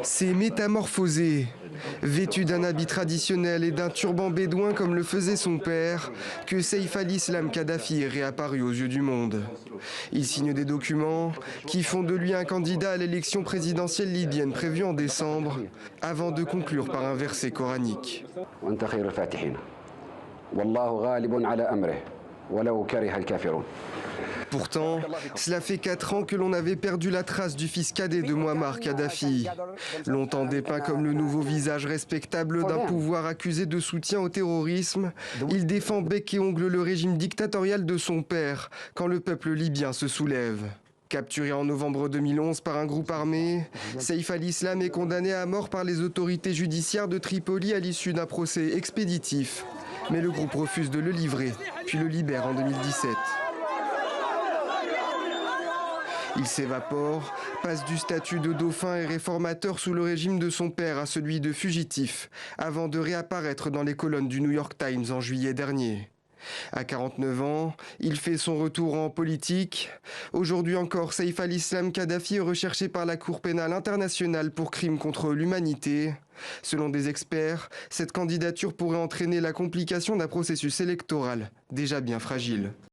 C'est métamorphosé. Vêtu d'un habit traditionnel et d'un turban bédouin comme le faisait son père, que Saïf al-Islam Kadhafi est réapparu aux yeux du monde. Il signe des documents qui font de lui un candidat à l'élection présidentielle libyenne prévue en décembre, avant de conclure par un verset coranique. Pourtant, cela fait 4 ans que l'on avait perdu la trace du fils cadet de Mouammar Kadhafi. Longtemps dépeint comme le nouveau visage respectable d'un pouvoir accusé de soutien au terrorisme, il défend bec et ongle le régime dictatorial de son père quand le peuple libyen se soulève. Capturé en novembre 2011 par un groupe armé, Saïf al-Islam est condamné à mort par les autorités judiciaires de Tripoli à l'issue d'un procès expéditif. Mais le groupe refuse de le livrer, puis le libère en 2017. Il s'évapore, passe du statut de dauphin et réformateur sous le régime de son père à celui de fugitif, avant de réapparaître dans les colonnes du New York Times en juillet dernier. À 49 ans, il fait son retour en politique. Aujourd'hui encore, Saïf al-Islam Kadhafi est recherché par la Cour pénale internationale pour crimes contre l'humanité. Selon des experts, cette candidature pourrait entraîner la complication d'un processus électoral déjà bien fragile.